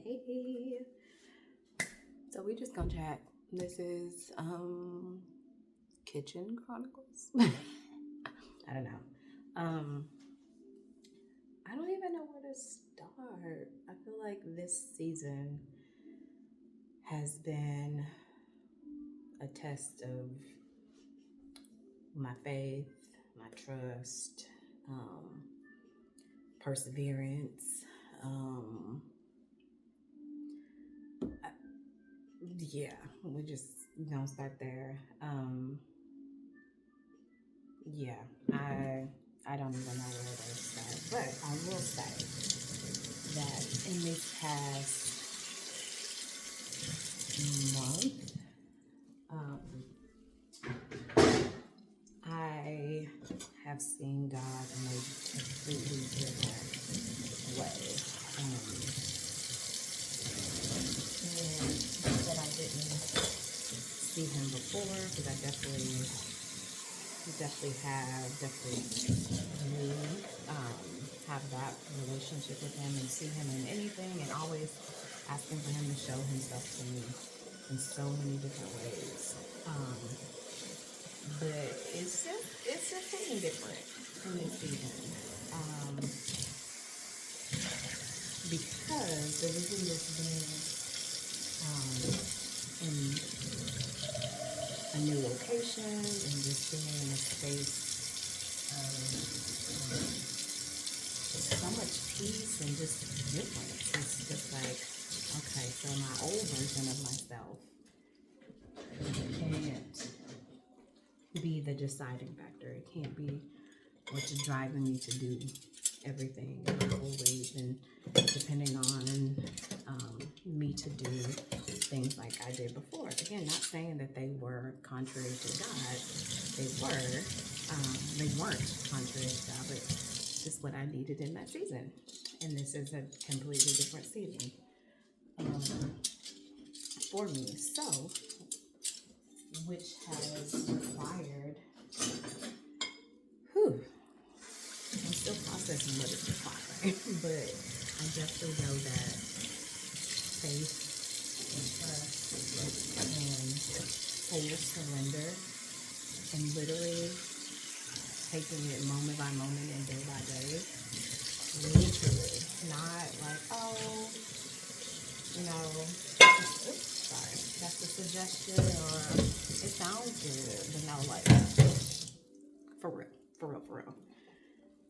Hey, so we just gonna chat. This is Kitchen Chronicles. I don't know. I don't even know where to start. I feel like this season has been a test of my faith, my trust, perseverance. Yeah, we just gonna start there. Yeah, I don't even know where to start, but I will say that in this past month, I have seen God in a completely different way. And not that I didn't see Him before, because I definitely do have that relationship with Him and see Him in anything, and always asking for Him to show Himself to me in so many different ways. But it's just something different in this season. Because the reason this being in a new location and just being in a space of so much peace and just difference. It's just like, okay, so my old version of myself can't be the deciding factor. It can't be what's driving me to do everything always and depending on me to do things like I did before. Again, not saying that they were contrary to God. They weren't contrary to God, but just what I needed in that season. And this is a completely different season for me. So, which has required, I'm still processing what it's required, but I definitely know that faith and trust and full surrender and literally taking it moment by moment and day by day, literally, not like, sorry, that's a suggestion or it sounds good, but no, like, for real.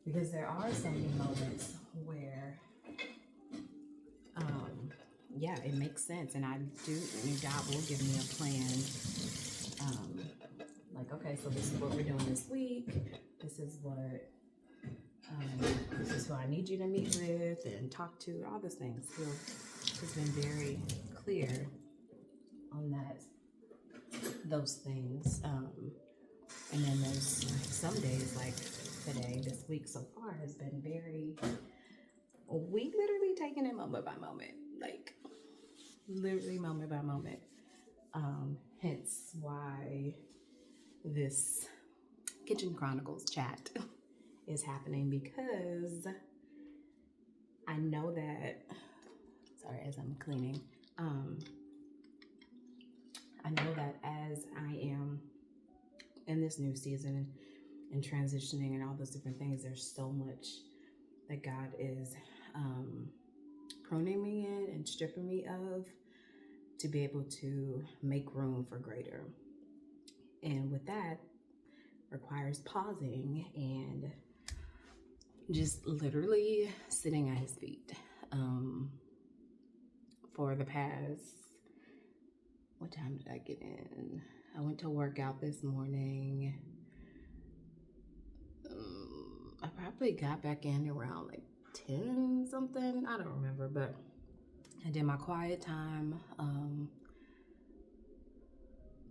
Because there are so many moments where, it makes sense, and God will give me a plan. Like, okay, so this is what we're doing this week. This is who I need you to meet with and talk to. All those things. He's been very clear on those things. And then there's some days like today, this week so far has been we literally taking it moment by moment, like literally moment by moment. Hence why this Kitchen Chronicles chat is happening, because I know that, sorry, as I'm cleaning, I know that as I am in this new season and transitioning and all those different things, there's so much that God is pruning me in and stripping me of to be able to make room for greater. And with that requires pausing and just literally sitting at His feet. For the past, what time did I get in? I went to work out this morning. I probably got back in around like 10 something. I don't remember, but I did my quiet time.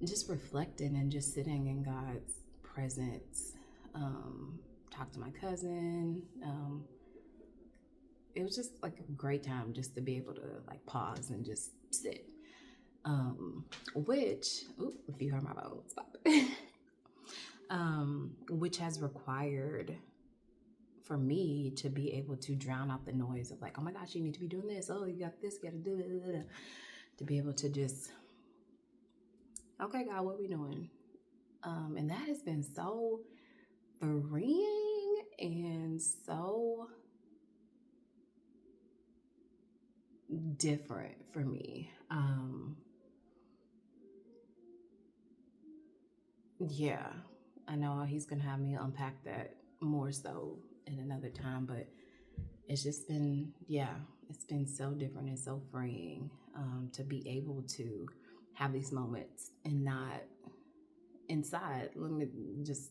Just reflecting and just sitting in God's presence. Talked to my cousin. It was just like a great time just to be able to like pause and just sit. If you heard my phone, stop. Which has required for me to be able to drown out the noise of like, oh my gosh, you need to be doing this. Oh, you got this, you got to do it. To be able to just, okay, God, what are we doing? And that has been so freeing and so different for me. Yeah, I know he's gonna have me unpack that more so in another time, but it's just been, yeah, it's been so different and so freeing to be able to have these moments and not inside. Let me just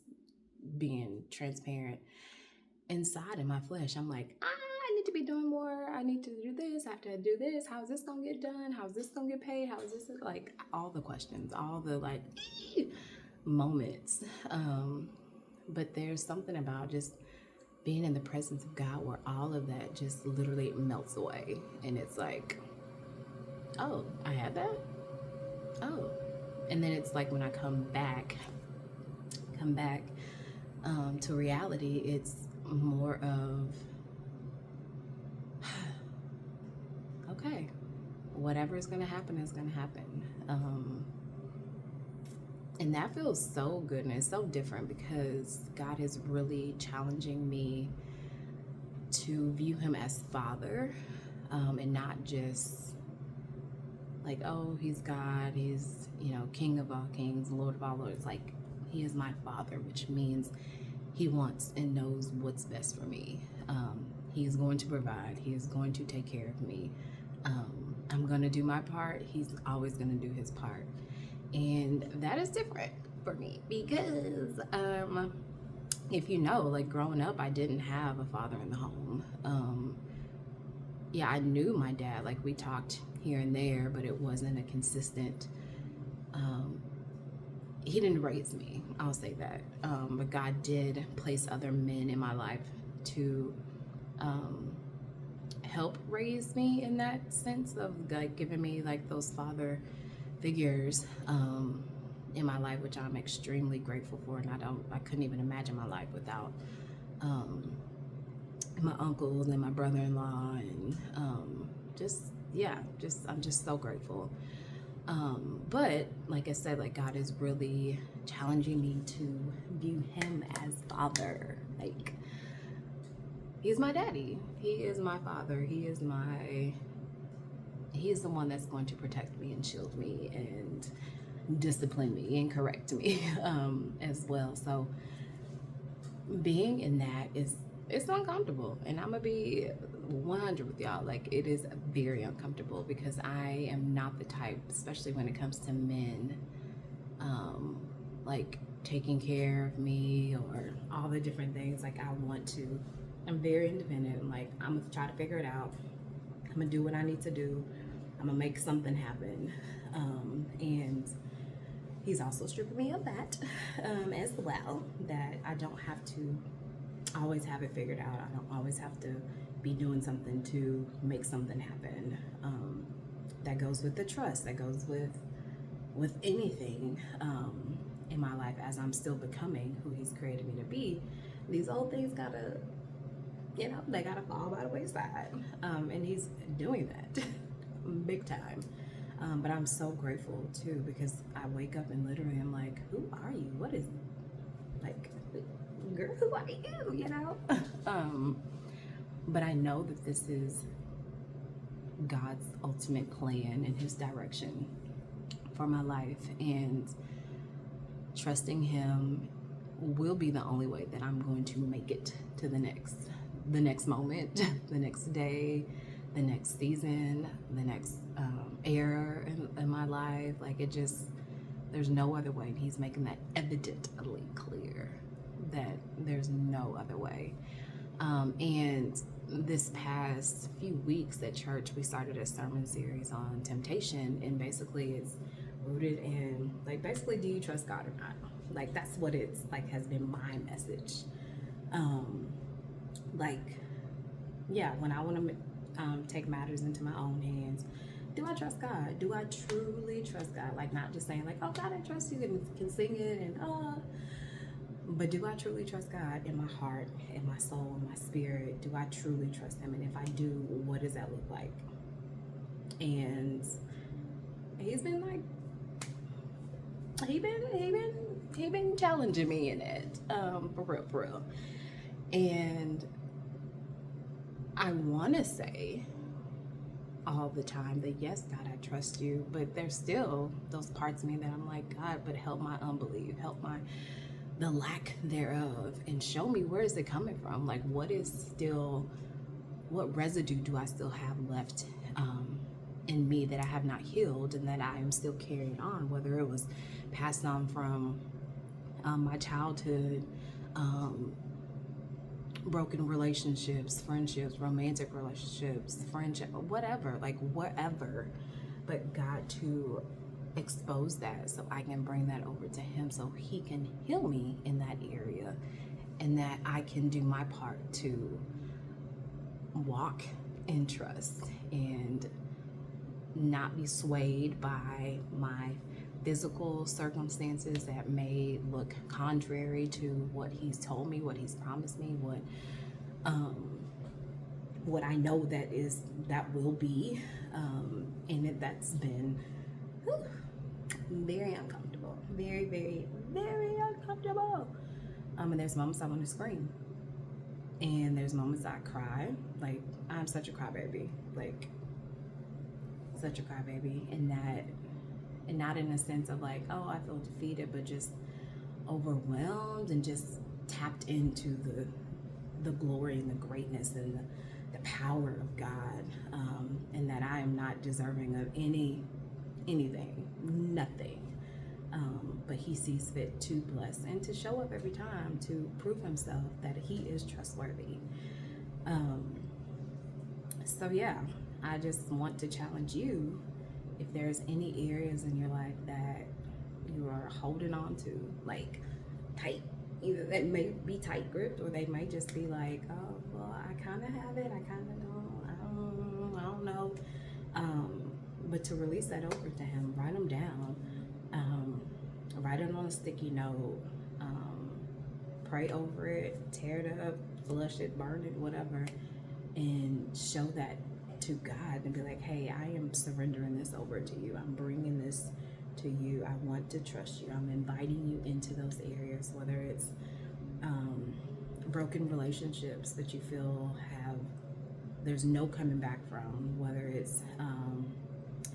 being transparent. Inside in my flesh, I'm like, I need to be doing more. I need to do this. I have to do this. How's this gonna get done? How's this gonna get paid? How is this, like, all the questions, all the like moments. But there's something about just being in the presence of God where all of that just literally melts away. And it's like, oh, I had that? Oh. And then it's like when I come back to reality, it's more of, okay, whatever is going to happen is going to happen. And that feels so good, and it's so different because God is really challenging me to view him as Father, and not just like, oh, he's God, he's, King of all kings, Lord of all lords. Like, he is my Father, which means he wants and knows what's best for me. He's going to provide. He is going to take care of me. I'm going to do my part. He's always going to do his part. And that is different for me because if you know, like growing up, I didn't have a father in the home. Yeah, I knew my dad. Like we talked here and there, but it wasn't a consistent, he didn't raise me, I'll say that. But God did place other men in my life to help raise me in that sense of like giving me like those father figures in my life, which I'm extremely grateful for. And I couldn't even imagine my life without my uncles and my brother-in-law, and I'm just so grateful. But like I said, like God is really challenging me to view him as Father. Like, he's my daddy. He is my father. He is the one that's going to protect me and shield me and discipline me and correct me as well. So being in that it's uncomfortable, and I'm gonna be 100 with y'all. Like, it is very uncomfortable because I am not the type, especially when it comes to men, like taking care of me or all the different things. Like, I'm very independent. I'm like, I'm gonna try to figure it out. I'm gonna do what I need to do. I'm gonna make something happen. And he's also stripping me of that as well, that I don't have to always have it figured out. I don't always have to be doing something to make something happen. That goes with the trust, that goes with anything in my life as I'm still becoming who he's created me to be. These old things gotta, they gotta fall by the wayside. And he's doing that big time. But I'm so grateful too, because I wake up and literally I'm like, who are you? What is, like, girl, who are you? But I know that this is God's ultimate plan and his direction for my life, and trusting him will be the only way that I'm going to make it to the next moment, the next day, the next season, the next era in my life. Like, there's no other way. And he's making that evidently clear that there's no other way. And this past few weeks at church, we started a sermon series on temptation, and basically it's rooted in, like, basically, do you trust God or not? Like, that's what it's like, has been my message. When I want to take matters into my own hands, do I trust God? Do I truly trust God? Like, not just saying like, oh God, I trust you, and can sing it, and But do I truly trust God in my heart, in my soul, in my spirit? Do I truly trust him? And if I do, what does that look like? And he's been like, he been challenging me in it, for real. And I want to say all the time that yes, God, I trust you, but there's still those parts of me that I'm like, God, but help my unbelief, help the lack thereof, and show me, where is it coming from? Like, what residue do I still have left in me that I have not healed and that I am still carrying on, whether it was passed on from my childhood, broken relationships, friendships, romantic relationships, friendship, whatever, like whatever. But God, to expose that so I can bring that over to him so he can heal me in that area, and that I can do my part to walk in trust and not be swayed by my physical circumstances that may look contrary to what he's told me, what he's promised me, what I know that will be, and that's been very uncomfortable, very, very, very uncomfortable. And there's moments I want to scream, and there's moments I cry. Like, I'm such a crybaby, like such a crybaby, and not in a sense of like, oh, I feel defeated, but just overwhelmed and just tapped into the glory and the greatness and the power of God, and that I am not deserving of anything, nothing. But he sees fit to bless and to show up every time to prove himself that he is trustworthy. So yeah, I just want to challenge you, if there's any areas in your life that you are holding on to, like tight, either that may be tight gripped, or they may just be like, oh, well, I kind of have it, I kind of don't, I don't know. But to release that over to him, write them down, write it on a sticky note, pray over it, tear it up, flush it, burn it, whatever, and show that to God and be like, hey, I am surrendering this over to you. I'm bringing this to you. I want to trust you. I'm inviting you into those areas, whether it's broken relationships that you feel there's no coming back from, whether it's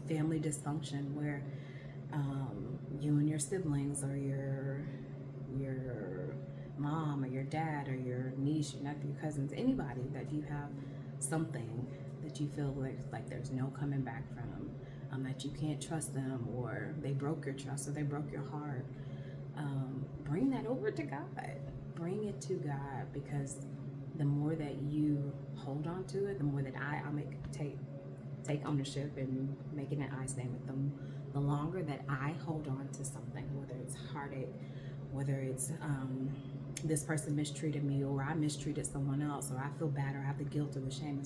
family dysfunction where you and your siblings, or your mom or your dad or your niece, your nephew, cousins, anybody that you have something that you feel like there's no coming back from, that you can't trust them, or they broke your trust, or they broke your heart, bring that over to God. Bring it to God, because the more that you hold on to it, the more that I'll take ownership and making an I stand with them. The longer that I hold on to something, whether it's heartache, whether it's this person mistreated me, or I mistreated someone else, or I feel bad, or I have the guilt or the shame,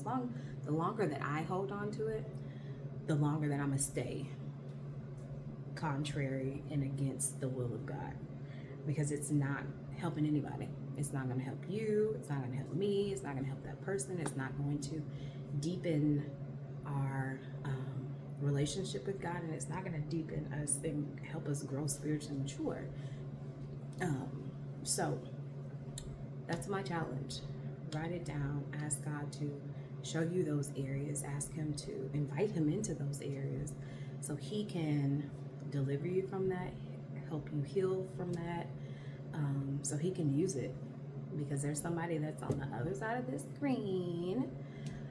the longer that I hold on to it, the longer that I'm gonna stay contrary and against the will of God, because it's not helping anybody. It's not going to help you. It's not going to help me. It's not going to help that person. It's not going to deepen our relationship with God, and it's not going to deepen us and help us grow spiritually mature. So that's my challenge. Write it down. Ask God to show you those areas. Ask him to invite him into those areas so he can deliver you from that, help you heal from that, so he can use it. Because there's somebody that's on the other side of this screen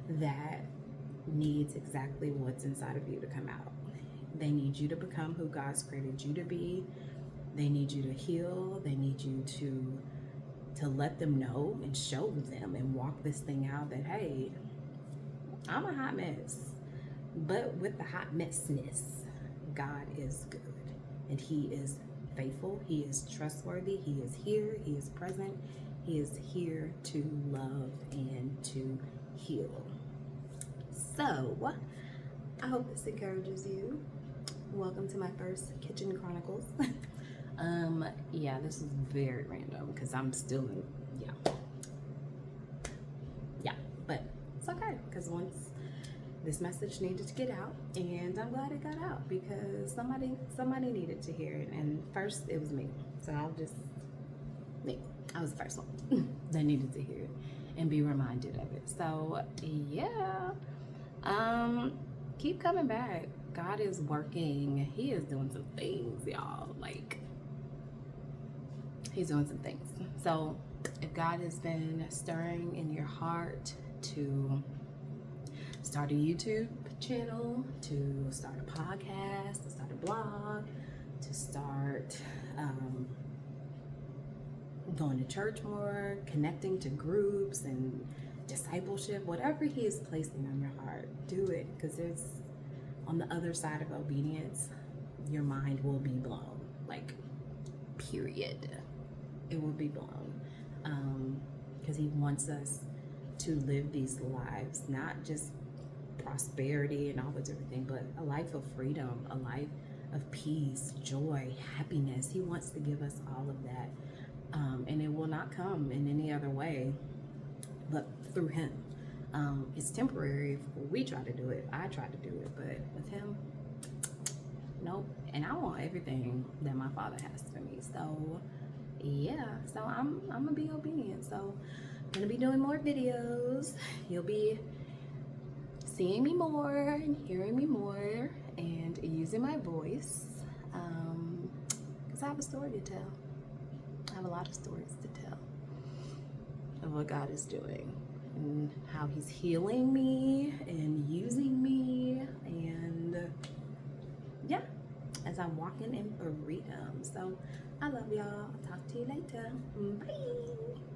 that needs exactly what's inside of you to come out. They need you to become who God's created you to be. They need you to heal. They need you to let them know and show them and walk this thing out that, hey, I'm a hot mess. But with the hot messness, God is good. And he is faithful. He is trustworthy. He is here. He is present. He is here to love and to heal. So, I hope this encourages you. Welcome to my first Kitchen Chronicles. Yeah, this is very random because I'm still in, yeah, but it's okay because once this message needed to get out, and I'm glad it got out because somebody needed to hear it, and first it was me, so I was the first one that needed to hear it and be reminded of it. So yeah, keep coming back. God is working. He is doing some things, y'all. Like, he's doing some things. So if God has been stirring in your heart to start a YouTube channel, to start a podcast, to start a blog, to start going to church more, connecting to groups and discipleship, whatever he is placing on your heart, do it, because there's, on the other side of obedience, your mind will be blown, like, period. It will be blown, because he wants us to live these lives, not just prosperity and all that everything, but a life of freedom, a life of peace, joy, happiness. He wants to give us all of that, and it will not come in any other way but through him. It's temporary. We try to do it. I try to do it, but with him, nope. And I want everything that my Father has for me. So yeah, so I'm gonna be obedient. So I'm gonna be doing more videos. You'll be seeing me more and hearing me more and using my voice, because I have a story to tell. I have a lot of stories to tell of what God is doing and how he's healing me and using me, and yeah, as I'm walking in freedom. So I love y'all. I'll talk to you later. Bye.